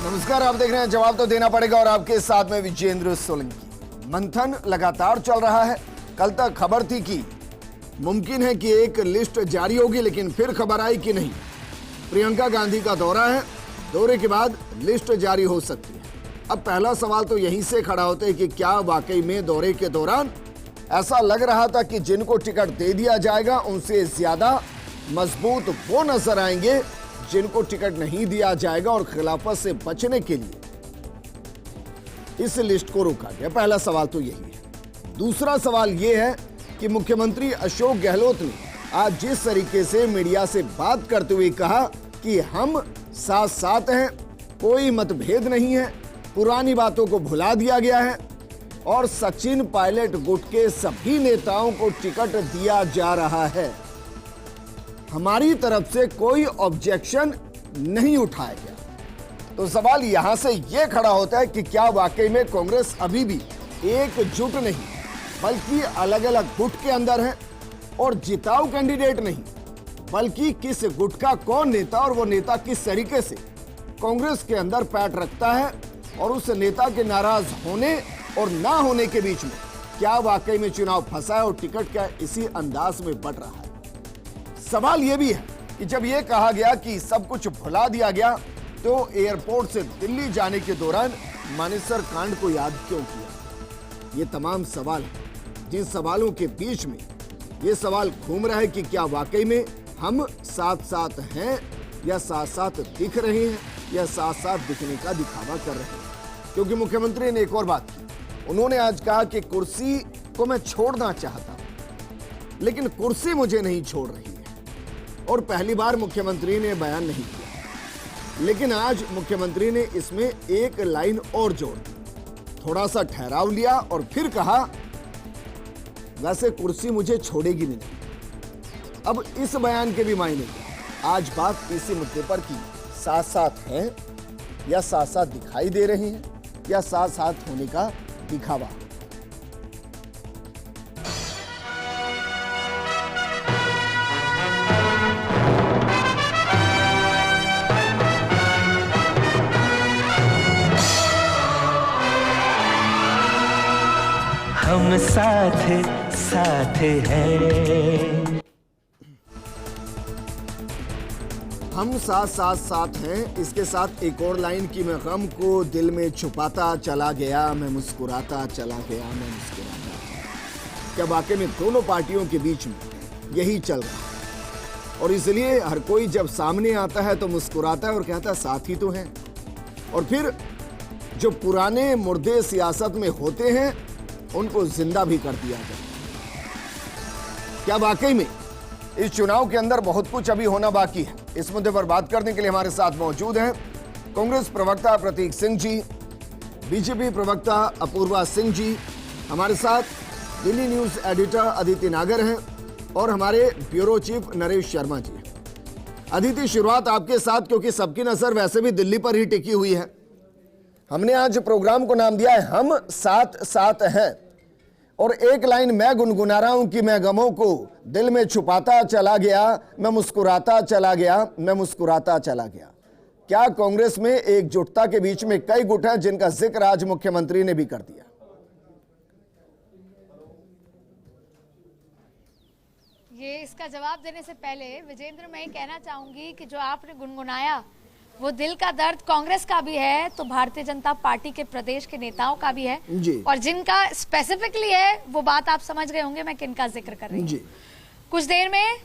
नमस्कार, आप देख रहे हैं जवाब तो देना पड़ेगा और आपके साथ में विजेंद्र सोलंकी। मंथन लगातार चल रहा है। कल तक खबर थी कि मुमकिन है कि एक लिस्ट जारी होगी, लेकिन फिर खबर आई कि नहीं, प्रियंका गांधी का दौरा है, दौरे के बाद लिस्ट जारी हो सकती है। अब पहला सवाल तो यहीं से खड़ा होता है कि क्या वाकई में दौरे के दौरान ऐसा लग रहा था कि जिनको टिकट दे दिया जाएगा उनसे ज्यादा मजबूत वो नजर आएंगे जिनको टिकट नहीं दिया जाएगा, और खिलाफत से बचने के लिए इस लिस्ट को रोका गया। पहला सवाल तो यही है। दूसरा सवाल यह है कि मुख्यमंत्री अशोक गहलोत ने आज जिस तरीके से मीडिया से बात करते हुए कहा कि हम साथ साथ हैं, कोई मतभेद नहीं है, पुरानी बातों को भुला दिया गया है और सचिन पायलट गुट के सभी नेताओं को टिकट दिया जा रहा है, हमारी तरफ से कोई ऑब्जेक्शन नहीं उठाया गया। तो सवाल यहां से यह खड़ा होता है कि क्या वाकई में कांग्रेस अभी भी एकजुट नहीं बल्कि अलग अलग गुट के अंदर है, और जिताऊ कैंडिडेट नहीं बल्कि किस गुट का कौन नेता और वो नेता किस तरीके से कांग्रेस के अंदर पैठ रखता है, और उस नेता के नाराज होने और ना होने के बीच में क्या वाकई में चुनाव फंसा है और टिकट क्या इसी अंदाज में बढ़ रहा है। सवाल यह भी है कि जब यह कहा गया कि सब कुछ भुला दिया गया, तो एयरपोर्ट से दिल्ली जाने के दौरान मानेसर कांड को याद क्यों किया। ये तमाम सवाल हैं जिन सवालों के बीच में ये सवाल घूम रहा है कि क्या वाकई में हम साथ साथ हैं या साथ साथ दिख रहे हैं या साथ साथ दिखने का दिखावा कर रहे हैं। क्योंकि मुख्यमंत्री ने एक और बात की, उन्होंने आज कहा कि कुर्सी को मैं छोड़ना चाहता हूं लेकिन कुर्सी मुझे नहीं छोड़ रही है, और पहली बार मुख्यमंत्री ने बयान नहीं किया, लेकिन आज मुख्यमंत्री ने इसमें एक लाइन और जोड़ दी, थोड़ा सा ठहराव लिया और फिर कहा वैसे कुर्सी मुझे छोड़ेगी नहीं। अब इस बयान के भी मायने आज बात इसी मुद्दे पर की, साथ साथ हैं या साथ साथ दिखाई दे रहे हैं या साथ साथ होने का दिखावा। हम साथ साथ हैं, हम साथ साथ साथ हैं। इसके साथ एक और लाइन की मैं गम को दिल में छुपाता चला गया, मैं मुस्कुराता चला गया, मैं मुस्कुराता चला। क्या वाकई में दोनों पार्टियों के बीच में यही चल रहा है, और इसलिए हर कोई जब सामने आता है तो मुस्कुराता है और कहता है साथ ही तो हैं, और फिर जो पुराने मुर्दे सियासत में होते हैं उनको जिंदा भी कर दिया जाए। क्या वाकई में इस चुनाव के अंदर बहुत कुछ अभी होना बाकी है। इस मुद्दे पर बात करने के लिए हमारे साथ मौजूद हैं कांग्रेस प्रवक्ता प्रतीक सिंह जी, बीजेपी प्रवक्ता अपूर्वा सिंह जी, हमारे साथ दिल्ली न्यूज एडिटर अदिति नागर हैं, और हमारे ब्यूरो चीफ नरेश शर्मा जी। अदिति, शुरुआत आपके साथ, क्योंकि सबकी नजर वैसे भी दिल्ली पर ही टिकी हुई है। हमने आज प्रोग्राम को नाम दिया है हम साथ साथ हैं, और एक लाइन मैं गुनगुना रहा हूं कि मैं गमों को दिल में छुपाता चला गया, मैं मुस्कुराता चला गया, मैं मुस्कुराता चला गया। क्या कांग्रेस में एकजुटता के बीच में कई गुट हैं जिनका जिक्र आज मुख्यमंत्री ने भी कर दिया? ये इसका जवाब देने से पहले विजेंद्र, मैं कहना चाहूंगी कि जो आपने गुनगुनाया वो दिल का दर्द कांग्रेस का भी है, तो भारतीय जनता पार्टी के प्रदेश के नेताओं का भी है जी। और जिनका स्पेसिफिकली है वो बात आप समझ गए होंगे मैं किनका जिक्र कर रही हूँ। कुछ देर में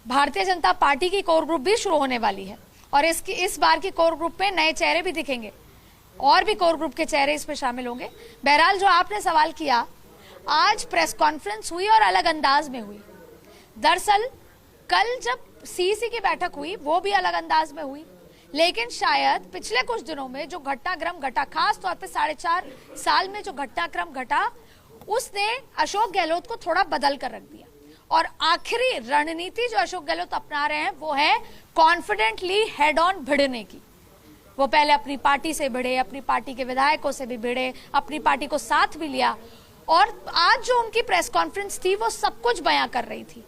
भारतीय जनता पार्टी की कोर ग्रुप भी शुरू होने वाली है, और इस बार की कोर ग्रुप में नए चेहरे भी दिखेंगे, और भी कोर ग्रुप के चेहरे इसमें शामिल होंगे। बहरहाल जो आपने सवाल किया, आज प्रेस कॉन्फ्रेंस हुई और अलग अंदाज में हुई। दरअसल कल जब सीईसी की बैठक हुई वो भी अलग अंदाज में हुई, लेकिन शायद पिछले कुछ दिनों में जो घटनाक्रम घटा, खास तौर पे 4.5 साल में जो घटनाक्रम घटा, उसने अशोक गहलोत को थोड़ा बदल कर रख दिया। और आखिरी रणनीति जो अशोक गहलोत अपना रहे हैं वो है कॉन्फिडेंटली हेड ऑन भिड़ने की। वो पहले अपनी पार्टी से भिड़े, अपनी पार्टी के विधायकों से भी भिड़े, अपनी पार्टी को साथ भी लिया, और आज जो उनकी प्रेस कॉन्फ्रेंस थी वो सब कुछ बयां कर रही थी।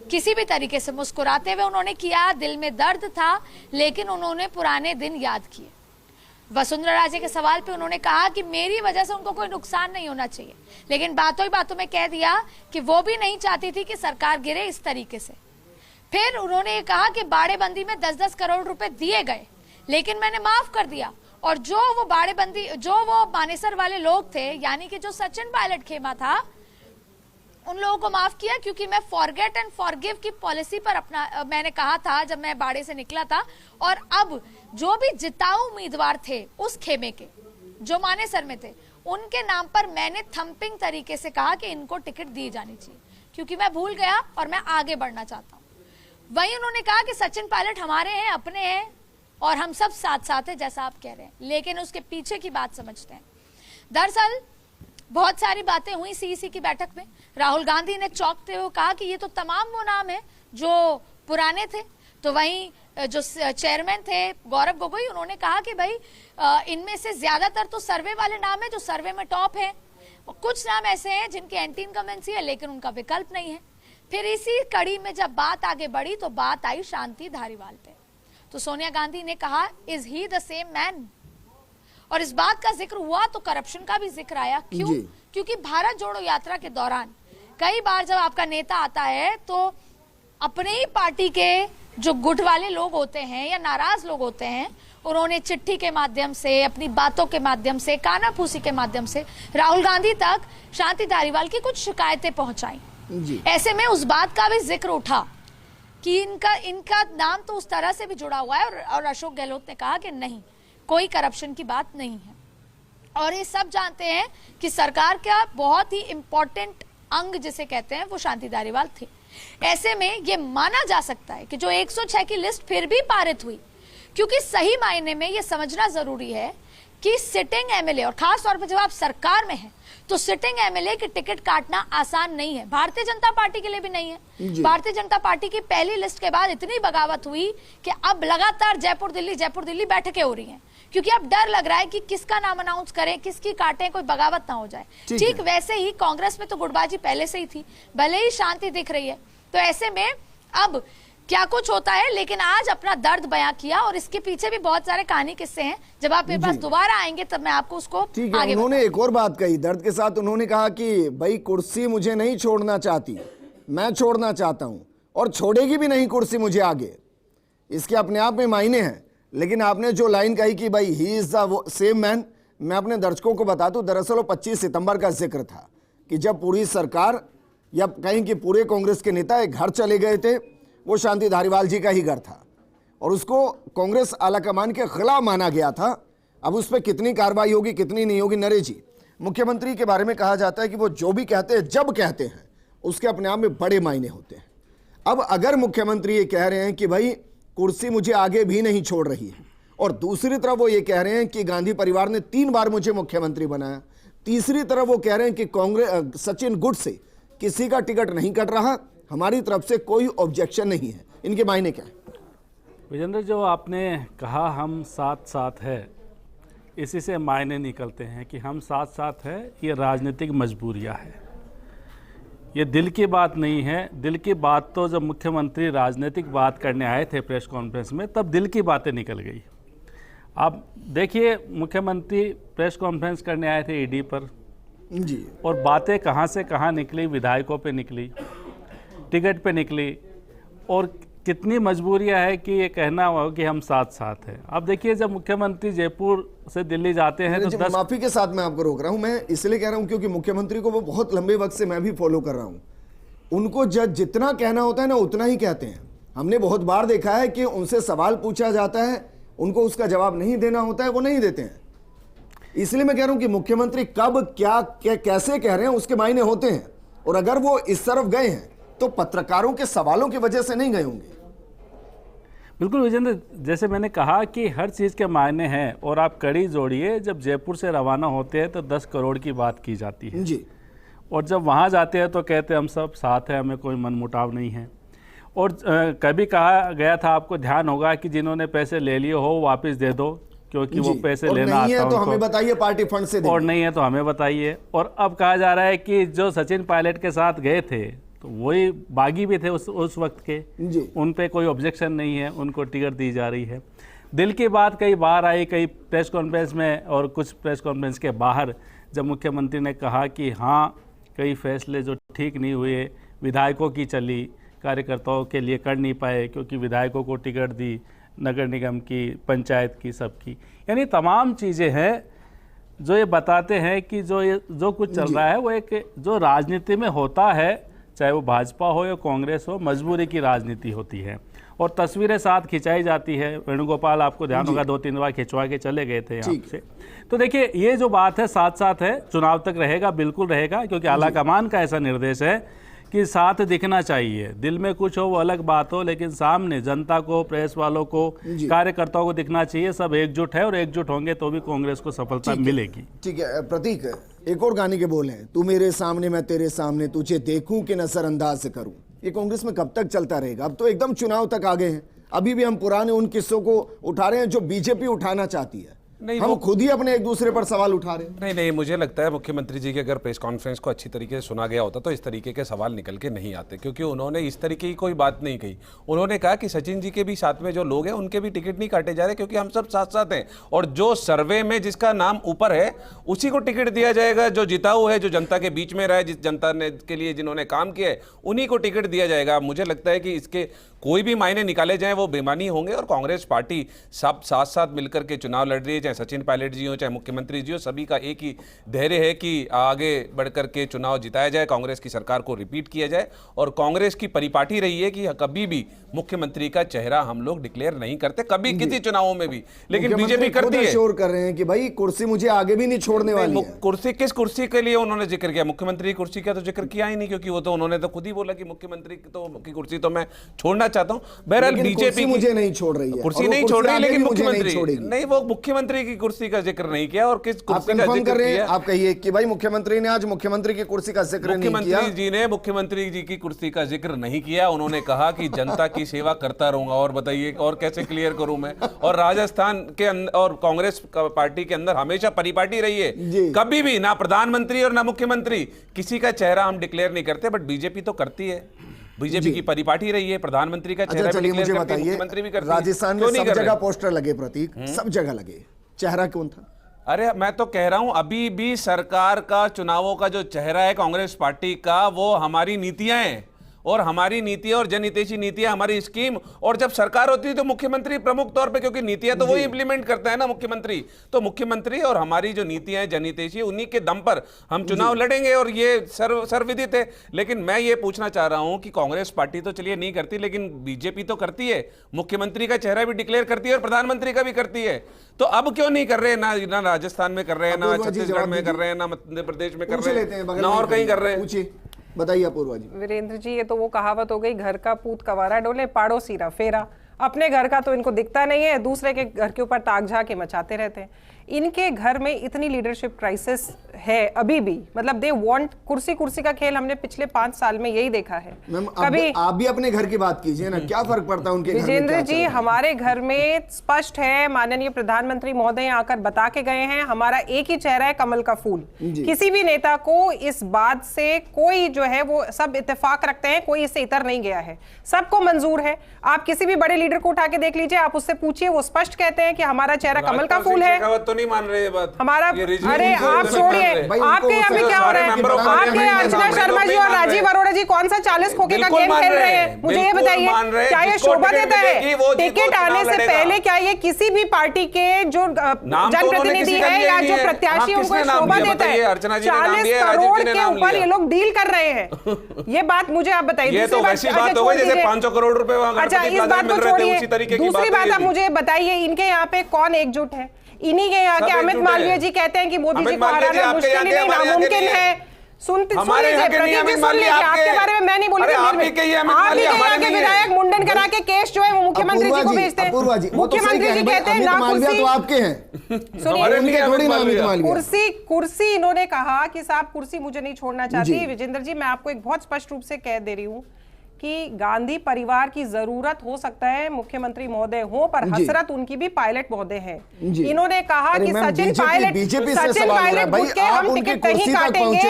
किसी भी तरीके से मुस्कुराते हुए उन्होंने किया, दिल में दर्द था लेकिन उन्होंने पुराने दिन याद किए। वसुंधरा राजे के सवाल पे उन्होंने कहा कि मेरी वजह से उनको कोई नुकसान नहीं होना चाहिए, लेकिन बातों ही बातों में कह दिया कि वो भी नहीं चाहती थी कि सरकार गिरे इस तरीके से। फिर उन्होंने ये कहा कि बाड़ेबंदी में 10-10 करोड़ रुपए दिए गए, लेकिन मैंने माफ कर दिया। और जो वो मानेसर वाले लोग थे, यानी कि जो सचिन पायलट खेमा था, उन लोगों को माफ किया, क्योंकि मैं फॉरगेट एंड फॉरगिव की पॉलिसी पर मैंने कहा था जब मैं बाड़े से निकला था। और अब जो भी जिताऊ उम्मीदवार थे उस खेमे के, जो मानेसर में थे, उनके नाम पर मैंने थंपिंग तरीके से कहा कि इनको टिकट दी जानी चाहिए, क्योंकि मैं भूल गया और मैं आगे बढ़ना चाहता हूँ। वहीं उन्होंने कहा कि सचिन पायलट हमारे हैं, अपने हैं, और हम सब साथ साथ हैं, जैसा आप कह रहे हैं। लेकिन उसके पीछे की बात समझते हैं। दरअसल बहुत सारी बातें हुई सीईसी की बैठक में। राहुल गांधी ने चौंकते हुए कहा कि ये तो तमाम वो नाम है जो पुराने थे। तो वहीं जो चेयरमैन थे गौरव गोगोई, उन्होंने कहा कि भाई इनमें से ज्यादातर तो सर्वे वाले नाम है जो सर्वे में टॉप है, कुछ नाम ऐसे हैं जिनकी एंटी इनकम्बेंसी है लेकिन उनका विकल्प नहीं है। फिर इसी कड़ी में जब बात आगे बढ़ी तो बात आई शांति धारीवाल पे। तो सोनिया गांधी ने कहा, is he the same man? और इस बात का जिक्र हुआ तो करप्शन का भी जिक्र आया। क्यों? क्योंकि भारत जोड़ो यात्रा के दौरान कई बार जब आपका नेता आता है तो अपने ही पार्टी के जो गुट वाले लोग होते हैं या नाराज लोग होते हैं, उन्होंने चिट्ठी के माध्यम से, अपनी बातों के माध्यम से, कानाफूसी के माध्यम से राहुल गांधी तक शांति धारीवाल की कुछ शिकायतें पहुंचाई। ऐसे में उस बात का भी जिक्र उठा कि इनका नाम तो उस तरह से भी जुड़ा हुआ है। और अशोक गहलोत ने कहा कि नहीं, कोई करप्शन की बात नहीं है। और ये सब जानते हैं कि सरकार का बहुत ही इंपॉर्टेंट अंग जिसे कहते हैं वो शांति धारीवाल थे। ऐसे में ये माना जा सकता है कि जो 106 की लिस्ट फिर भी पारित हुई, क्योंकि सही मायने में ये समझना जरूरी है कि सिटिंग एमएलए, और खास तौर पर जब आप सरकार में हैं, तो सिटिंग एमएलए की टिकट काटना आसान नहीं है। भारतीय जनता पार्टी के लिए भी नहीं है। भारतीय जनता पार्टी की पहली लिस्ट के बाद इतनी बगावत हुई कि अब लगातार जयपुर दिल्ली बैठकें हो रही हैं, क्योंकि अब डर लग रहा है कि किसका नाम अनाउंस करें, किसकी काटें, कोई बगावत ना हो जाए। ठीक वैसे ही कांग्रेस में तो गुटबाजी पहले से ही थी, भले ही शांति दिख रही है। तो ऐसे में अब क्या कुछ होता है, लेकिन आज अपना दर्द बयां किया और इसके पीछे भी बहुत सारे कहानी किस्से हैं। जब आप मेरे पास दोबारा आएंगे तब मैं आपको उसको आगे उन्होंने एक और बात कही दर्द के साथ। उन्होंने कहा कि भाई कुर्सी मुझे नहीं छोड़ना चाहती, मैं छोड़ना चाहता हूं, और छोड़ेगी भी नहीं कुर्सी मुझे आगे। इसके अपने आप में मायने हैं। लेकिन आपने जो लाइन कही कि भाई he is the same man, मैं अपने दर्शकों को बता दूं, दरअसल वो 25 सितंबर का जिक्र था कि जब पूरी सरकार या कहीं कि पूरे कांग्रेस के नेता एक घर चले गए थे, वो शांति धारीवाल जी का ही घर था और उसको कांग्रेस आलाकमान के खिलाफ माना गया था। अब उस पर कितनी कार्रवाई होगी, कितनी नहीं होगी, नरेश जी, मुख्यमंत्री के बारे में कहा जाता है कि वो जो भी कहते हैं, जब कहते हैं, उसके अपने आप में बड़े मायने होते हैं। अब अगर मुख्यमंत्री ये कह रहे हैं कि भाई कुर्सी मुझे आगे भी नहीं छोड़ रही है, और दूसरी तरफ वो ये कह रहे हैं कि गांधी परिवार ने 3 बार मुझे मुख्यमंत्री बनाया, तीसरी तरफ वो कह रहे हैं कि कांग्रेस सचिन गुट से किसी का टिकट नहीं कट रहा, हमारी तरफ से कोई ऑब्जेक्शन नहीं है, इनके मायने क्या है? विजेंद्र, जो आपने कहा हम साथ साथ है, इसी से मायने निकलते हैं कि हम साथ साथ है, ये राजनीतिक मजबूरियां है, ये दिल की बात नहीं है। दिल की बात तो जब मुख्यमंत्री राजनीतिक बात करने आए थे प्रेस कॉन्फ्रेंस में, तब दिल की बातें निकल गई। आप देखिए, मुख्यमंत्री प्रेस कॉन्फ्रेंस करने आए थे ईडी पर जी, और बातें कहाँ से कहाँ निकली, विधायकों पे निकली, टिकट पे निकली, और कितनी मजबूरियां है कि ये कहना हो कि हम साथ साथ हैं। अब देखिए, जब मुख्यमंत्री जयपुर से दिल्ली जाते हैं तो 10 माफी के साथ मैं आपको रोक रहा हूं, मैं इसलिए कह रहा हूं क्योंकि मुख्यमंत्री को वो बहुत लंबे वक्त से मैं भी फॉलो कर रहा हूं। उनको जितना कहना होता है ना, उतना ही कहते हैं। हमने बहुत बार देखा है कि उनसे सवाल पूछा जाता है, उनको उसका जवाब नहीं देना होता है, वो नहीं देते हैं। इसलिए मैं कह रहा हूं कि मुख्यमंत्री कब क्या कैसे कह रहे हैं उसके मायने होते हैं, और अगर वो इस तरफ गए हैं तो पत्रकारों के सवालों की वजह से नहीं गए होंगे। बिल्कुल विजेंद्र, जैसे मैंने कहा कि हर चीज़ के मायने हैं, और आप कड़ी जोड़िए, जब जयपुर से रवाना होते हैं तो 10 करोड़ की बात की जाती है जी, और जब वहाँ जाते हैं तो कहते हैं हम सब साथ हैं, हमें कोई मनमुटाव नहीं है। और कभी कहा गया था, आपको ध्यान होगा, कि जिन्होंने पैसे ले लिए हो वापस दे दो, क्योंकि वो पैसे लेना आता है तो हमें बताइए, पार्टी फंड से और नहीं है तो हमें बताइए। और अब कहा जा रहा है कि जो सचिन पायलट के साथ गए थे तो वही बागी भी थे उस वक्त के, उन पे कोई ऑब्जेक्शन नहीं है, उनको टिकट दी जा रही है। दिल की बात कई बार आई, कई प्रेस कॉन्फ्रेंस में और कुछ प्रेस कॉन्फ्रेंस के बाहर, जब मुख्यमंत्री ने कहा कि हाँ कई फैसले जो ठीक नहीं हुए, विधायकों की चली, कार्यकर्ताओं के लिए कर नहीं पाए क्योंकि विधायकों को टिकट दी, नगर निगम की, पंचायत की, सबकी, यानी तमाम चीज़ें हैं जो ये बताते हैं कि जो कुछ चल रहा है वो एक जो राजनीति में होता है, चाहे वो भाजपा हो या कांग्रेस हो, मजबूरी की राजनीति होती है और तस्वीरें साथ खिंचाई जाती है। वेणुगोपाल आपको ध्यान होगा 2-3 बार खिंचवा के चले गए थे यहाँ से। तो देखिए ये जो बात है साथ साथ है, चुनाव तक रहेगा, बिल्कुल रहेगा, क्योंकि आला कमान का ऐसा निर्देश है कि साथ दिखना चाहिए। दिल में कुछ हो वो अलग बात हो, लेकिन सामने जनता को, प्रेस वालों को, कार्यकर्ताओं को दिखना चाहिए। सब एकजुट है और एकजुट होंगे तो भी कांग्रेस को सफलता मिलेगी। ठीक है प्रतीक, एक और गाने के बोल हैं, तू मेरे सामने मैं तेरे सामने, तुझे देखूं कि नजरअंदाज करूं। ये कांग्रेस में कब तक चलता रहेगा? अब तो एकदम चुनाव तक आ गए हैं, अभी भी हम पुराने उन किस्सों को उठा रहे हैं जो बीजेपी उठाना चाहती है। नहीं, हम खुद ही अपने एक दूसरे पर सवाल उठा रहे हैं। नहीं, मुझे लगता है मुख्यमंत्री जी के अगर प्रेस कॉन्फ्रेंस को अच्छी तरीके से सुना गया होता तो इस तरीके के सवाल निकल के नहीं आते, क्योंकि उन्होंने इस तरीके की कोई बात नहीं कही। उन्होंने कहा कि सचिन जी के भी साथ में जो लोग हैं उनके भी टिकट नहीं काटे जा रहे, क्योंकि हम सब साथ साथ हैं, और जो सर्वे में जिसका नाम ऊपर है उसी को टिकट दिया जाएगा। जो जिताऊ है, जो जनता के बीच में रहा है, जिस जनता ने के लिए जिन्होंने काम किया है, उन्हीं को टिकट दिया जाएगा। मुझे लगता है कि इसके कोई भी मायने निकाले जाएं वो बेमानी होंगे, और कांग्रेस पार्टी सब साथ साथ मिलकर के चुनाव लड़ रही है, चाहे सचिन पायलट जी हो, चाहे मुख्यमंत्री जी हो, सभी का एक ही धैर्य है कि आगे बढ़कर के चुनाव जिताया जाए, कांग्रेस की सरकार को रिपीट किया जाए। और कांग्रेस की परिपाटी रही है कि कभी भी मुख्यमंत्री का चेहरा हम लोग डिक्लेयर नहीं करते, कभी किसी चुनावों में भी, लेकिन बीजेपी करती है। शोर कर रहे हैं कि भाई कुर्सी मुझे आगे भी नहीं छोड़ने वाली है। कुर्सी, किस कुर्सी के लिए उन्होंने जिक्र किया? मुख्यमंत्री की कुर्सी का तो जिक्र किया ही नहीं, क्योंकि वो तो उन्होंने तो खुद ही बोला कि मुख्यमंत्री की कुर्सी तो मैं छोड़ना चाहता हूं। बहरहाल बीजेपी मुझे नहीं छोड़ रही है, कुर्सी नहीं छोड़ रही, लेकिन मुख्यमंत्री नहीं, वो मुख्यमंत्री की कुर्सी का जिक्र नहीं किया। और किस कुर्सी का जिक्र किया? आप कहिए कि भाई मुख्यमंत्री ने आज मुख्यमंत्री की कुर्सी का जिक्र नहीं किया। मुख्यमंत्री जी ने मुख्यमंत्री जी की कुर्सी का जिक्र नहीं किया। उन्होंने कहा कि जनता की सेवा करता रहूंगा। और बताइए और कैसे क्लियर करूं मैं? और राजस्थान के और कांग्रेस पार्टी के अंदर हमेशा परिपाटी रही है, कभी भी ना प्रधानमंत्री और ना मुख्यमंत्री किसी का चेहरा हम डिक्लेयर नहीं करते, बट बीजेपी तो करती है। बीजेपी की परिपाटी रही है, प्रधानमंत्री का चेहरा भी डिक्लेयर करती है, मुख्यमंत्री भी करती है। राजस्थान में सब जगह पोस्टर लगे प्रतीक, सब जगह लगे, चेहरा कौन था? अरे मैं तो कह रहा हूं, अभी भी सरकार का चुनावों का जो चेहरा है कांग्रेस पार्टी का, वो हमारी नीतियां हैं, और हमारी नीतियां और जनहितैषी नीतियां हमारी स्कीम। और जब सरकार होती है तो मुख्यमंत्री प्रमुख तौर पे, क्योंकि नीतियां तो वही इंप्लीमेंट करता है ना मुख्यमंत्री, तो मुख्यमंत्री और हमारी जो नीतियां हैं जनहितैषी, उन्हीं के दम पर हम चुनाव लड़ेंगे, और ये सर्वविदित है। लेकिन मैं ये पूछना चाह रहा हूं कि कांग्रेस पार्टी तो चलिए नहीं करती, लेकिन बीजेपी तो करती है, मुख्यमंत्री का चेहरा भी डिक्लेयर करती है और प्रधानमंत्री का भी करती है। तो अब क्यों नहीं कर रहे? ना राजस्थान में कर रहे हैं, ना छत्तीसगढ़ में कर रहे हैं, ना मध्य प्रदेश में कर रहे हैं, ना और कहीं कर रहे हैं। बताइए अपूर्वा जी। वीरेंद्र जी, ये तो वो कहावत हो गई, घर का पूत कवारा डोले पड़ोसी रा फेरा। अपने घर का तो इनको दिखता नहीं है, दूसरे के घर के ऊपर ताक झाके मचाते रहते हैं। इनके घर में इतनी लीडरशिप क्राइसिस है अभी भी, मतलब दे वांट कुर्सी का खेल हमने पिछले 5 साल में यही देखा है। कभी आप भी अपने घर की बात कीजिए ना, क्या फर्क पड़ता है उनके घर में? विजेंद्र जी, हमारे घर में स्पष्ट है, माननीय प्रधानमंत्री महोदय आकर बता के गए हैं, हमारा एक ही चेहरा है, कमल का फूल। किसी भी नेता को इस बात से कोई जो है वो सब इत्तेफाक रखते हैं, कोई इससे इतर नहीं गया है, सबको मंजूर है। आप किसी भी बड़े लीडर को उठा के देख लीजिए, आप उससे पूछिए, वो स्पष्ट कहते हैं कि हमारा चेहरा कमल का फूल है। नहीं मान रहे ये बात हमारा। अरे आप छोड़िए, आपके यहाँ पे क्या हो रहा है? आपके अर्चना शर्मा जी और राजीव अरोड़ा जी कौन सा 40 खोखे का गेम खेल रहे हैं? मुझे ये बताइए, क्या ये शोभा देता है? टिकट आने से पहले क्या ये किसी भी पार्टी के जो जनप्रतिनिधि है या जो प्रत्याशी उनको शोभा देता है? 40 करोड़ के ऊपर ये लोग डील कर रहे हैं, ये बात मुझे आप बताइए। तो वैसी बात हो गई जैसे 500 करोड़ रुपए। अच्छा, इस बात को छोड़िए, दूसरी बात आप मुझे बताइए, इनके यहाँ पे कौन एकजुट है? इन्हीं के यहाँ के अमित मालवीय जी कहते हैं कि मोदी जी को हराना मुश्किल ही नहीं, नामुमकिन है। सुनते आपके बारे में मैं नहीं बोल रही, आप ही के यहाँ के विधायक मुंडन करा के केस जो है वो मुख्यमंत्री जी को भेजते हैं। मुख्यमंत्री जी कहते हैं ना कुर्सी, तो आपके हैं कुर्सी इन्होंने कहा कि साहब कुर्सी मुझे नहीं छोड़ना चाहती। विजेंद्र जी, मैं आपको एक बहुत स्पष्ट रूप से कह दे रही हूँ कि गांधी परिवार की जरूरत हो सकता है मुख्यमंत्री महोदय हो, पर हसरत उनकी भी पायलट महोदय है। इन्होंने कहा कि सचिन पायलट बुक के हम टिकट नहीं काटेंगे।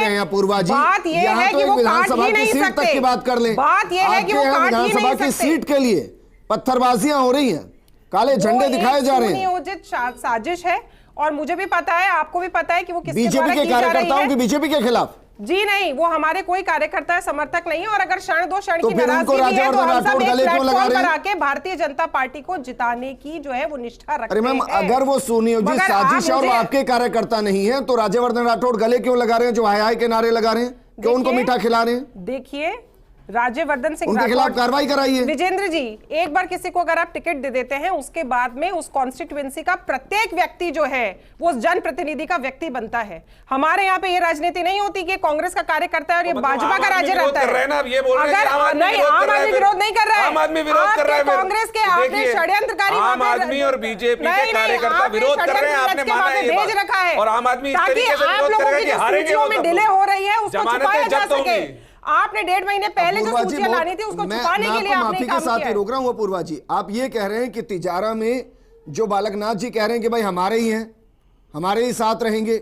बात यह है कि वो काट ही नहीं सकते। बात यह है कि वो काट ही नहीं सकते। सीट के लिए पत्थरबाजियां हो रही हैं, काले झंडे दिखाए जा रहे हैं। नियोजित साजिश है और मुझे भी पता है, आपको भी पता है कि वो किसके बीजेपी के कार्यकर्ताओं की बीजेपी के खिलाफ। जी नहीं, वो हमारे कोई कार्यकर्ता समर्थक नहीं है। और अगर क्षण दो क्षण तो की नाराजगी है तो हम सब एक प्लेटफॉर्म पर आके भारतीय जनता पार्टी को जिताने की जो है वो निष्ठा रखते हैं। अरे मैम, अगर वो सुनियोजित साजिश और आपके कार्यकर्ता नहीं है तो राज्यवर्धन राठौड़ गले क्यों लगा रहे हैं, जो हाय हाय के नारे लगा रहे हैं, क्यों उनको मीठा खिला रहे हैं? देखिए, राज्यवर्धन सिंह उनके खिलाफ कार्रवाई कराइए। विजेंद्र जी, एक बार किसी को अगर आप टिकट दे देते हैं, उसके बाद में उस कॉन्स्टिट्यूएंसी का प्रत्येक व्यक्ति जो है वो जनप्रतिनिधि का व्यक्ति बनता है। हमारे यहाँ पे ये राजनीति नहीं होती कि कांग्रेस का कार्यकर्ता है और ये भाजपा का राज्य रहता है। अगर नहीं, आम आदमी विरोध नहीं कर रहा है, कांग्रेस के आपने षड्यंत्रकारी आम आदमी और बीजेपी के कार्यकर्ता विरोध कर रहे हैं, आपने माना ये भेज रखा है, और आम आदमी ताकि आप लोगों की सूचियों में डिले हो रही है उसको छुपाया जा सके। आपने 1.5 महीने पहले जो सूचियां लानी थी उसको छुपाने के लिए आपने काम किया है। रोक रहा हूं वो पूर्वा जी, आप ये कह रहे हैं कि तिजारा में जो बालकनाथ जी कह रहे हैं कि भाई हमारे ही हैं, हमारे ही साथ रहेंगे,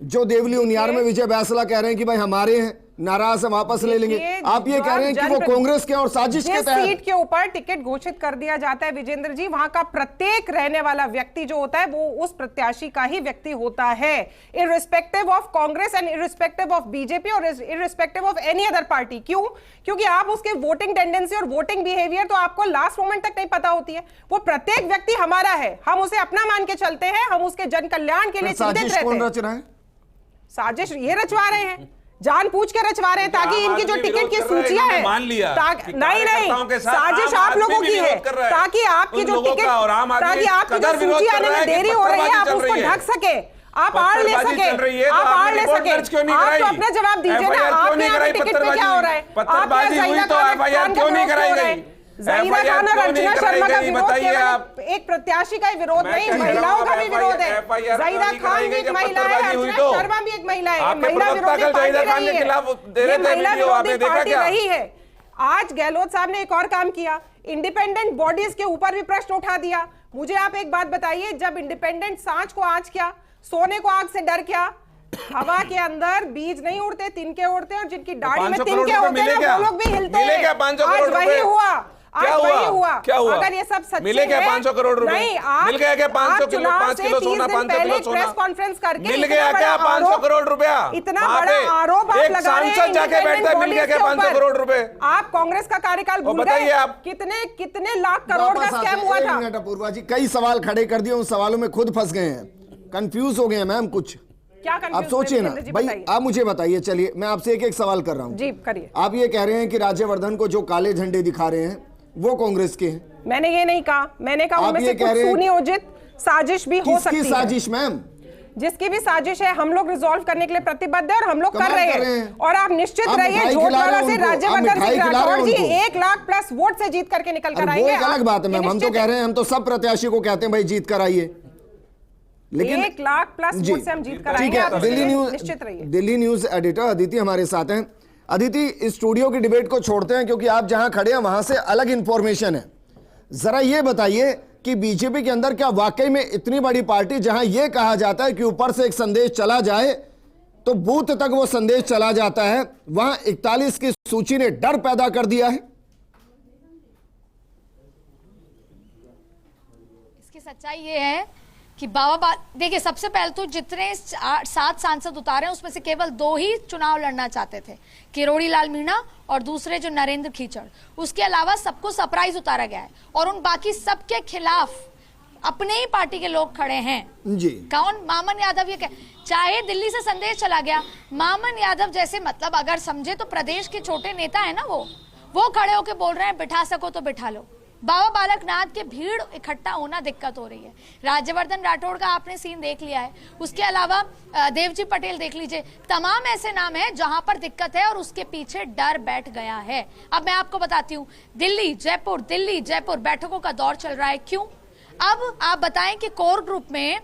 जो देवली उनियार में विजय बैसला कह रहे हैं कि भाई हमारे हैं, नाराज से वापस ले लेंगे। आप ये कह रहे हैं कि वो कांग्रेस के और साजिश के तहत सीट के ऊपर टिकट घोषित कर दिया जाता है विजेंद्र जी, वहां का प्रत्येक रहने वाला व्यक्ति जो होता है वो उस प्रत्याशी का ही व्यक्ति होता है, irrespective of Congress and irrespective of BJP और irrespective of any other party. क्यों? क्योंकि आप उसके वोटिंग टेंडेंसी और वोटिंग बिहेवियर तो आपको लास्ट मोमेंट तक नहीं पता होती है। वो प्रत्येक व्यक्ति हमारा है, हम उसे अपना मान के चलते हैं, हम उसके जन कल्याण के लिए चिंतित रहते हैं। साजिश ये रचवा रहे हैं, जानबूझ के रचवा रहे हैं ताकि इनकी जो टिकट की सूचियां हैं, नहीं, साजिश आप लोगों की है ताकि आपकी जो टिकट, ताकि आपकी जो सूची आने में देरी हो रही है आप उसको ढक सके, आप आड़ ले सके, आप आड़ ले सके। आप तो अपना जवाब दीजिए ना, आपने यहाँ टिकट पे क्या हो रहा है? पत्थरबाजी हुई तो एफआईआर क्यों नहीं कराई गई? ज़हीरा खान और अर्चना शर्मा का विरोध केवल एक प्रत्याशी का ही विरोध नहीं, महिलाओं का भी विरोध है। ज़हीरा खान भी एक महिला है, अर्चना शर्मा भी एक महिला है। महिला विरोधी पार्टी रही है, ये महिला विरोधी पार्टी रही है। आज गहलोत साहब ने एक और काम किया, इंडिपेंडेंट बॉडीज के ऊपर भी प्रश्न उठा दिया। मुझे आप एक बात बताइए, जब इंडिपेंडेंट सांच को आंच क्या, सोने को आग से डर क्या? हवा के अंदर बीज नहीं उड़ते, तिनके उड़ते, और जिनकी दाढ़ी में तिनके होते हैं वो लोग भी हिलते हैं। आज वही हुआ, क्या हुआ? क्या हुआ? अगर ये सब सच्चे मिले क्या 500 करोड़ रुपए? नहीं, मिल गया क्या 500 किलो, 5 किलो सोना, 500 किलो सोना? प्रेस कॉन्फ्रेंस करके मिल गया क्या 500 करोड़ रुपया? इतना बड़ा आरोप आप लगा रहे हैं, सांसद जाके बैठता है, मिल गया क्या 500 करोड़ रुपए? आप कांग्रेस का कार्यकाल भूल गए? आप कितने लाख करोड़ का स्कैम हुआ था? पूर्वा जी कई सवाल खड़े कर दिए, उन सवालों में खुद फंस गए हैं, कंफ्यूज हो गए हैं मैम कुछ। क्या आप सोचिए ना भाई, आप मुझे बताइए, चलिए मैं आपसे एक एक सवाल कर रहा हूं जी, करिए। आप ये कह रहे हैं कि राज्यवर्धन को जो काले झंडे दिखा रहे हैं वो कांग्रेस के हैं। मैंने ये नहीं कहा, मैंने कहा उनमें से कुछ सुनियोजित साजिश भी हो सकती है। साजिश मैम? जिसकी भी साजिश है हम लोग रिजॉल्व करने के लिए प्रतिबद्ध है और हम लोग कर रहे हैं। और आप निश्चित रहिए, झोटवाड़ा से राज्यवर्धन सिंह राठौड़ जी 1 लाख प्लस वोट से जीत करके निकल कर आएंगे। वो एक अलग बात है मैम, हम तो कह रहे हैं, हम तो सब प्रत्याशी को कहते हैं भाई जीत कर आइए, लेकिन 1 लाख प्लस वोट से हम जीत कर आएंगे। निश्चित रहिए। दिल्ली न्यूज एडिटर अदिति हमारे साथ हैं। अदिति, इस स्टूडियो की डिबेट को छोड़ते हैं क्योंकि आप जहां खड़े हैं वहां से अलग इंफॉर्मेशन है। जरा ये बताइए कि बीजेपी के अंदर क्या वाकई में इतनी बड़ी पार्टी, जहां यह कहा जाता है कि ऊपर से एक संदेश चला जाए तो बूथ तक वो संदेश चला जाता है, वहां 41 की सूची ने डर पैदा कर दिया है? इसकी सच्चाई ये है कि बाबा देखिए, सबसे पहले तो जितने 7 सांसद उतारे उसमें से केवल 2 ही चुनाव लड़ना चाहते थे, किरोड़ी लाल मीणा और दूसरे जो नरेंद्र खीचड़। उसके अलावा सबको सरप्राइज उतारा गया है और उन बाकी सबके खिलाफ अपने ही पार्टी के लोग खड़े हैं जी। कौन? मामन यादव। ये चाहे दिल्ली से संदेश चला गया, मामन यादव जैसे, मतलब अगर समझे तो प्रदेश के छोटे नेता है ना, वो खड़े होकर बोल रहे हैं बिठा सको तो बिठा लो। बाबा बालकनाथ के भीड़ इकट्ठा होना दिक्कत हो रही है। राज्यवर्धन राठौड़ का आपने सीन देख लिया है, उसके अलावा देवजी पटेल देख लीजिए। तमाम ऐसे नाम हैं जहां पर दिक्कत है और उसके पीछे डर बैठ गया है। अब मैं आपको बताती हूँ, दिल्ली जयपुर बैठकों का दौर चल रहा है। क्यों? अब आप बताएं कि कोर ग्रुप में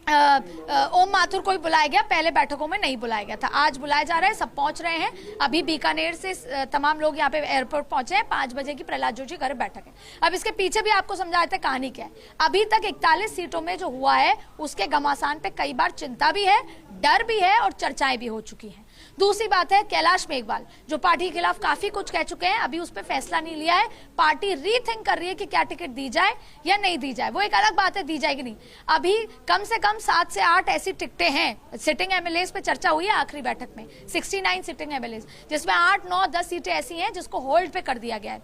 ओम माथुर को भी बुलाया गया, पहले बैठकों में नहीं बुलाया गया था, आज बुलाया जा रहा है, सब पहुंच रहे हैं। अभी बीकानेर से तमाम लोग यहाँ पे एयरपोर्ट पहुंचे हैं, 5 बजे की प्रहलाद जोशी घर बैठक है। अब इसके पीछे भी आपको समझाते हैं कहानी क्या है। अभी तक 41 सीटों में जो हुआ है उसके घमासान पे कई बार चिंता भी है, डर भी है और चर्चाएं भी हो चुकी हैं। दूसरी बात है कैलाश मेघवाल, जो पार्टी के खिलाफ काफी कुछ कह चुके हैं, अभी उस पर फैसला नहीं लिया है। पार्टी रीथिंक कर रही है कि क्या टिकट दी जाए या नहीं दी जाए। वो एक अलग बात है दी जाएगी नहीं। अभी कम से कम 7 से 8 ऐसी टिकटें हैं। सिटिंग एमएलए पे चर्चा हुई है आखिरी बैठक में, 69 सिटिंग एमएलए, जिसमें 8, 9, 10 सीटें ऐसी हैं जिसको होल्ड पे कर दिया गया है,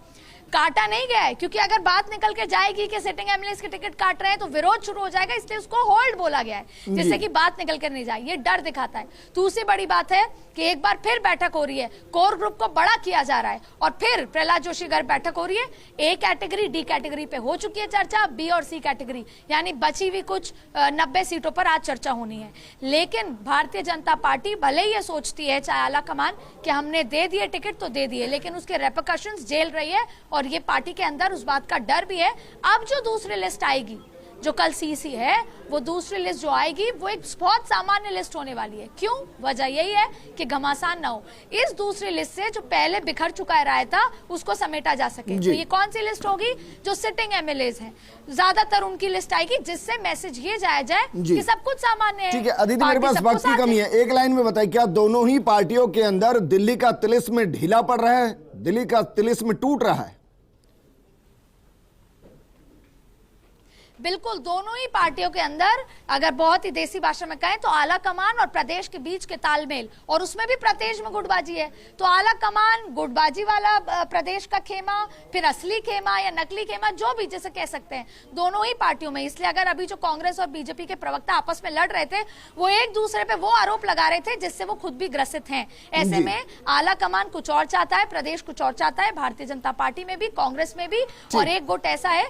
काटा नहीं गया है। क्योंकि अगर बात निकल के जाएगी कि सिटिंग एमएलए की टिकट काट रहे हैं तो विरोध शुरू हो जाएगा, इसलिए उसको होल्ड बोला गया है, जिससे कि बात निकल कर नहीं जाए। ये डर दिखाता है। दूसरी बड़ी बात है कि एक बार फिर बैठक हो रही है, कोर ग्रुप को बड़ा किया जा रहा है और फिर प्रहलाद जोशी घर बैठक हो रही है। ए कैटेगरी, डी कैटेगरी पे हो चुकी है चर्चा, बी और सी कैटेगरी यानी बची हुई कुछ 90 सीटों पर आज चर्चा होनी है। लेकिन भारतीय जनता पार्टी भले ही ये सोचती है, चाहे आला कमान, कि हमने दे दिए टिकट तो दे दिए, लेकिन उसके रेपरकशंस झेल रही है और ये पार्टी के अंदर उस बात का डर भी है। अब जो दूसरी लिस्ट आएगी, जो कल सीसी है, वो दूसरी लिस्ट जो आएगी वो एक बहुत सामान्य लिस्ट होने वाली है। क्यों? वजह यही है कि घमासान ना हो। इस दूसरी लिस्ट से जो पहले बिखर चुका है रायता, उसको समेटा जा सके। तो ये कौन सी लिस्ट होगी? जो सिटिंग एमएलएज हैं, ज्यादातर उनकी लिस्ट आएगी, जिससे मैसेज ये जाया जाए कि सब कुछ सामान्य है। ठीक है अदिति, मेरे पास वक्त की कमी है, एक लाइन में बताइए, क्या दोनों ही पार्टियों के अंदर दिल्ली का तिलिस्म ढीला पड़ रहा है, दिल्ली का तिलिस्म टूट रहा है? बिल्कुल, दोनों ही पार्टियों के अंदर अगर बहुत ही देसी भाषा में कहें तो आला कमान और प्रदेश के बीच के तालमेल, और उसमें भी प्रदेश में गुटबाजी है। तो आला कमान गुटबाजी वाला प्रदेश का खेमा, फिर असली खेमा या नकली खेमा, जो भी जैसे कह सकते हैं, दोनों ही पार्टियों में। इसलिए अगर अभी जो कांग्रेस और बीजेपी के प्रवक्ता आपस में लड़ रहे थे, वो एक दूसरे पे वो आरोप लगा रहे थे जिससे वो खुद भी ग्रसित हैं। ऐसे में आला कमान कुछ और चाहता है, प्रदेश कुछ और चाहता है, भारतीय जनता पार्टी में भी, कांग्रेस में भी, और एक गुट ऐसा है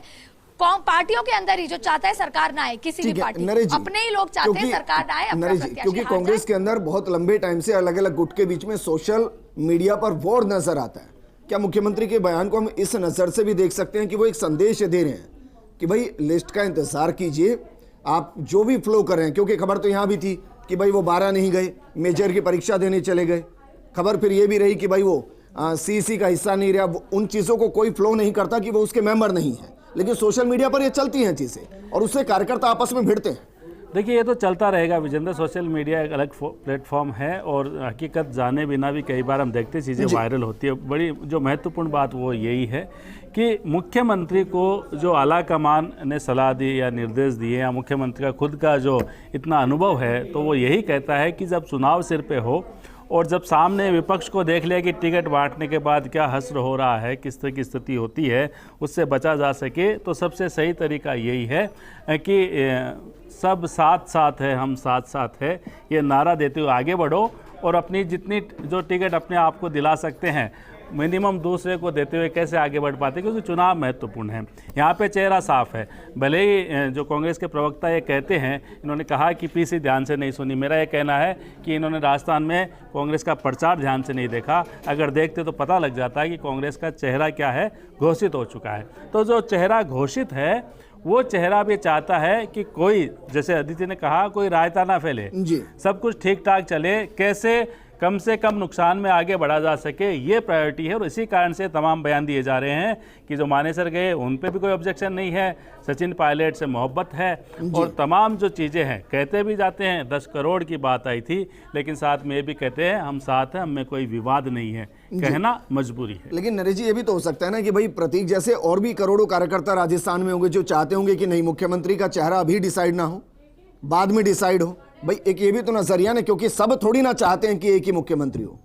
पार्टियों के अंदर ही जो चाहता है सरकार ना आए, किसी भी पार्टी, अपने ही लोग चाहते हैं सरकार ना आए, अपना प्रत्याशी क्योंकि कांग्रेस के अंदर बहुत लंबे टाइम से अलग अलग गुट के बीच में सोशल मीडिया पर वॉर नजर आता है। क्या मुख्यमंत्री के बयान को हम इस नजर से भी देख सकते हैं कि वो एक संदेश दे रहे हैं कि भाई लिस्ट का इंतजार कीजिए, आप जो भी फ्लो कर रहे हैं? क्योंकि खबर तो यहां भी थी कि भाई वो 12 नहीं गए, मेजर की परीक्षा देने चले गए। खबर फिर ये भी रही कि भाई वो सीसी का हिस्सा नहीं रहा। उन चीजों को कोई फ्लो नहीं करता कि वो उसके मेंबर नहीं है, लेकिन सोशल मीडिया पर ये चलती हैं चीजें और उससे कार्यकर्ता आपस में भिड़ते हैं। देखिए, ये तो चलता रहेगा विजेंद्र। सोशल मीडिया एक अलग प्लेटफॉर्म है और हकीकत जाने बिना भी कई बार हम देखते चीज़ें वायरल होती है। बड़ी जो महत्वपूर्ण बात वो यही है कि मुख्यमंत्री को जो आला कमान ने सलाह दी या निर्देश दिए, या मुख्यमंत्री का खुद का जो इतना अनुभव है, तो वो यही कहता है कि जब चुनाव सिर पे हो और जब सामने विपक्ष को देख लिया कि टिकट बांटने के बाद क्या हश्र हो रहा है, किस तरह की स्थिति होती है, उससे बचा जा सके, तो सबसे सही तरीका यही है कि सब साथ साथ है, हम साथ साथ है, ये नारा देते हुए आगे बढ़ो और अपनी जितनी जो टिकट अपने आप को दिला सकते हैं, मिनिमम दूसरे को देते हुए कैसे आगे बढ़ पाते, क्योंकि चुनाव महत्वपूर्ण है। यहाँ पे चेहरा साफ है। भले ही जो कांग्रेस के प्रवक्ता ये कहते हैं, इन्होंने कहा कि पीसी ध्यान से नहीं सुनी। मेरा ये कहना है कि इन्होंने राजस्थान में कांग्रेस का प्रचार ध्यान से नहीं देखा। अगर देखते तो पता लग जाता है कि कांग्रेस का चेहरा क्या है, घोषित हो चुका है। तो जो चेहरा घोषित है, वो चेहरा भी चाहता है कि कोई, जैसे अदिति ने कहा, कोई रायता ना फैले, सब कुछ ठीक ठाक चले, कैसे कम से कम नुकसान में आगे बढ़ा जा सके, ये प्रायोरिटी है। और इसी कारण से तमाम बयान दिए जा रहे हैं कि जो मानेसर गए उन पे भी कोई ऑब्जेक्शन नहीं है, सचिन पायलट से मोहब्बत है, और तमाम जो चीज़ें हैं, कहते भी जाते हैं 10 करोड़ की बात आई थी, लेकिन साथ में ये भी कहते हैं हम साथ हैं, हमें कोई विवाद नहीं है, कहना मजबूरी है। लेकिन नरेश जी, ये भी तो हो सकता है ना कि भाई प्रतीक जैसे और भी करोड़ों कार्यकर्ता राजस्थान में होंगे जो चाहते होंगे कि नहीं, मुख्यमंत्री का चेहरा अभी डिसाइड ना हो, बाद में डिसाइड हो। भाई एक ये भी तो नजरिया ना, क्योंकि सब थोड़ी ना चाहते हैं कि एक ही मुख्यमंत्री हो।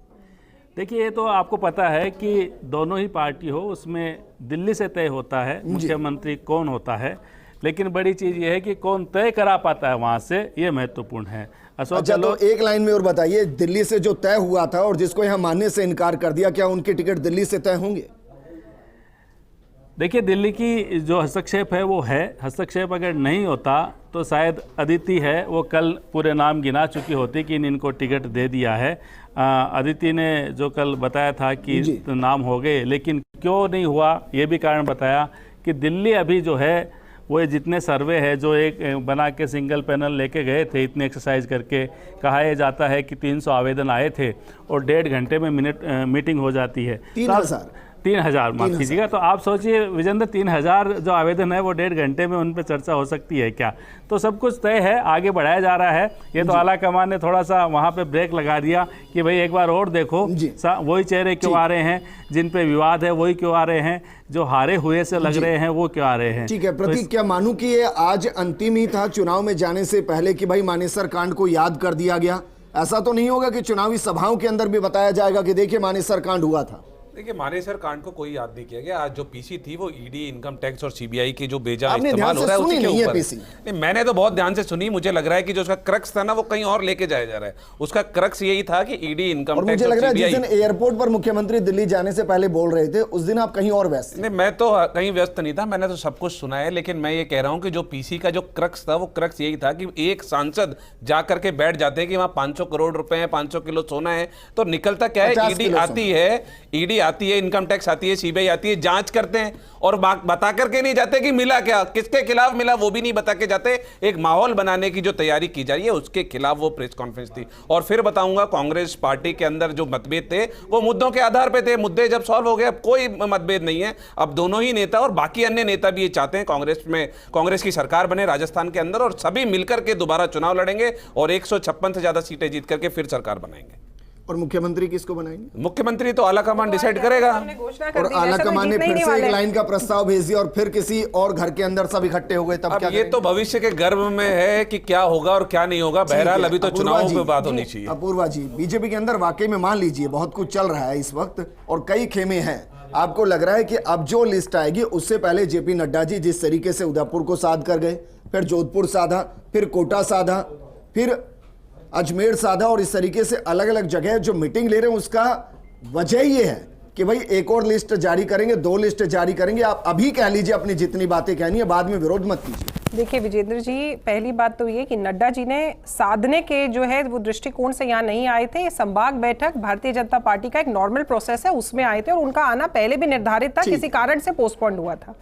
देखिए, ये तो आपको पता है कि दोनों ही पार्टी हो, उसमें दिल्ली से तय होता है मुख्यमंत्री कौन होता है, लेकिन बड़ी चीज़ ये है कि कौन तय करा पाता है वहाँ से, ये महत्वपूर्ण है। अच्छा, तो एक लाइन में और बताइए, दिल्ली से जो तय हुआ था और जिसको यहाँ मानने से इनकार कर दिया, क्या उनके टिकट दिल्ली से तय होंगे? देखिए, दिल्ली की जो हस्तक्षेप है वो है। हस्तक्षेप अगर नहीं होता तो शायद अदिति है, वो कल पूरे नाम गिना चुकी होती कि इनको टिकट दे दिया है। अदिति ने जो कल बताया था कि तो नाम हो गए, लेकिन क्यों नहीं हुआ, ये भी कारण बताया कि दिल्ली अभी जो है वो जितने सर्वे है जो एक बना के सिंगल पैनल लेके गए थे, इतने एक्सरसाइज करके, कहा यह जाता है कि 300 आवेदन आए थे और 1.5 घंटे में मीटिंग हो जाती है। 3,000 माफ कीजिएगा। तो आप सोचिए विजेंद्र, 3,000 जो आवेदन है वो 1.5 घंटे में उन पर चर्चा हो सकती है क्या? तो सब कुछ तय है, आगे बढ़ाया जा रहा है। ये तो आला कमान ने थोड़ा सा वहाँ पे ब्रेक लगा दिया कि भाई एक बार और देखो वही चेहरे क्यों आ रहे हैं, जिन पे विवाद है वही क्यों आ रहे हैं, जो हारे हुए से लग रहे हैं वो क्यों आ रहे हैं। ठीक है प्रतीक, क्या मानूं कि ये आज अंतिम ही था चुनाव में जाने से पहले कि भाई मानेसर कांड को याद कर दिया गया? ऐसा तो नहीं होगा कि चुनावी सभाओं के अंदर भी बताया जाएगा कि देखिए मानेसर कांड हुआ था? देखिए, मानेसर कांड को कोई याद नहीं किया गया। आज जो पीसी थी वो ईडी, इनकम टैक्स और सीबीआई की जो बेजा इस्तेमाल हो रहा है उसी के ऊपर। नहीं, मैंने तो बहुत ध्यान से सुनी। मुझे लग रहा है कि जो उसका क्रक्स था ना वो कहीं और लेके जाया जा रहा है। उसका क्रक्स यही था कि ईडी, इनकम टैक्स और मुझे लग रहा है जिस दिन एयरपोर्ट पर मुख्यमंत्री दिल्ली जाने से पहले बोल रहे थे उस दिन आप कहीं और व्यस्त। नहीं, मैं तो कहीं व्यस्त नहीं था, मैंने तो सब कुछ सुना है। लेकिन मैं ये कह रहा हूँ कि जो पीसी का जो क्रक्स था वो क्रक्स यही था कि एक सांसद जाकर के बैठ जाते हैं कि वहाँ 500 करोड़ रुपए है, 500 किलो सोना है, तो निकलता क्या है, ईडी आती है, इनकम टैक्स आती है, सीबीआई आती है, जांच करते हैं और बता करके नहीं जाते कि मिला क्या, किसके खिलाफ मिला वो भी नहीं बता के जाते। एक माहौल बनाने की जो तैयारी की जा रही है उसके खिलाफ वो प्रेस कॉन्फ्रेंस थी। और फिर बताऊंगा, कांग्रेस पार्टी के अंदर जो मतभेद थे वो मुद्दों के आधार पे थे। मुद्दे जब सॉल्व हो गए अब कोई मतभेद नहीं है। अब दोनों ही नेता और बाकी अन्य नेता भी ये चाहते हैं कांग्रेस की सरकार बने राजस्थान के अंदर और सभी मिलकर के दोबारा चुनाव लड़ेंगे और 156 से ज्यादा सीटें जीत करके फिर सरकार बनाएंगे। और मुख्यमंत्री किसको बनाएंगे? मुख्यमंत्री तो आला कमान डिसाइड करेगा। और आला कमान ने फिर से एक लाइन का प्रस्ताव भेज दिया और फिर किसी और घर के अंदर सब इकट्ठे हो गए, तब क्या? ये तो भविष्य के गर्भ में है कि क्या होगा और क्या नहीं होगा। बहरहाल अभी तो चुनावों पे बात होनी चाहिए। अपूर्वा जी, बीजेपी के अंदर वाकई में मान लीजिए बहुत कुछ चल रहा है इस वक्त और कई खेमे हैं। आपको लग रहा है कि अब जो लिस्ट आएगी उससे पहले जेपी नड्डा जी जिस तरीके से उदयपुर को साध कर गए, फिर जोधपुर साधा, फिर कोटा साधा, फिर अजमेर साधा और इस तरीके से अलग अलग जगह जो मीटिंग ले रहे हैं, उसका वजह ये है कि भाई एक और लिस्ट जारी करेंगे, 2 लिस्ट जारी करेंगे। आप अभी कह लीजिए अपनी जितनी बातें कहनी है, बाद में विरोध मत कीजिए। देखिए विजेंद्र जी, पहली बात तो ये कि नड्डा जी ने साधने के जो है वो दृष्टिकोण से यहाँ नहीं आए थे। संभाग बैठक भारतीय जनता पार्टी का एक नॉर्मल प्रोसेस है, उसमें आए थे और उनका आना पहले भी निर्धारित था, किसी कारण से पोस्टपोन्ड हुआ था।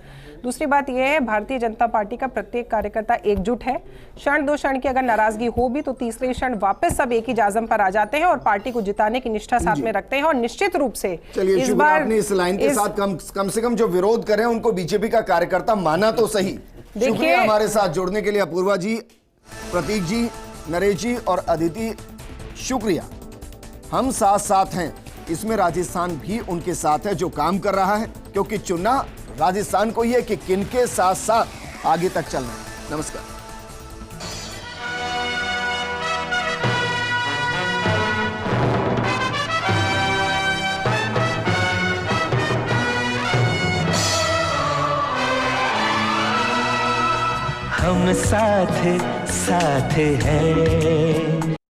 दूसरी बात यह है, भारतीय जनता पार्टी का प्रत्येक कार्यकर्ता एकजुट है। क्षण 2 क्षण की अगर नाराजगी हो भी तो तीसरे क्षण वापस सब एक ही जाजम पर आ जाते हैं और पार्टी को जिताने की निष्ठा साथ में रखते हैं। और निश्चित रूप से इस बार आपने इस लाइन के साथ कम से कम जो विरोध करें उनको बीजेपी का कार्यकर्ता माना तो सही। शुक्रिया हमारे साथ जुड़ने के लिए अपूर्वा जी, प्रतीक जी, नरेश जी और अदिति, शुक्रिया। हम साथ साथ हैं, इसमें राजस्थान भी उनके साथ है जो काम कर रहा है, क्योंकि चुनना राजस्थान को ही है कि किनके साथ साथ आगे तक चलना है। नमस्कार। हम साथ साथ हैं।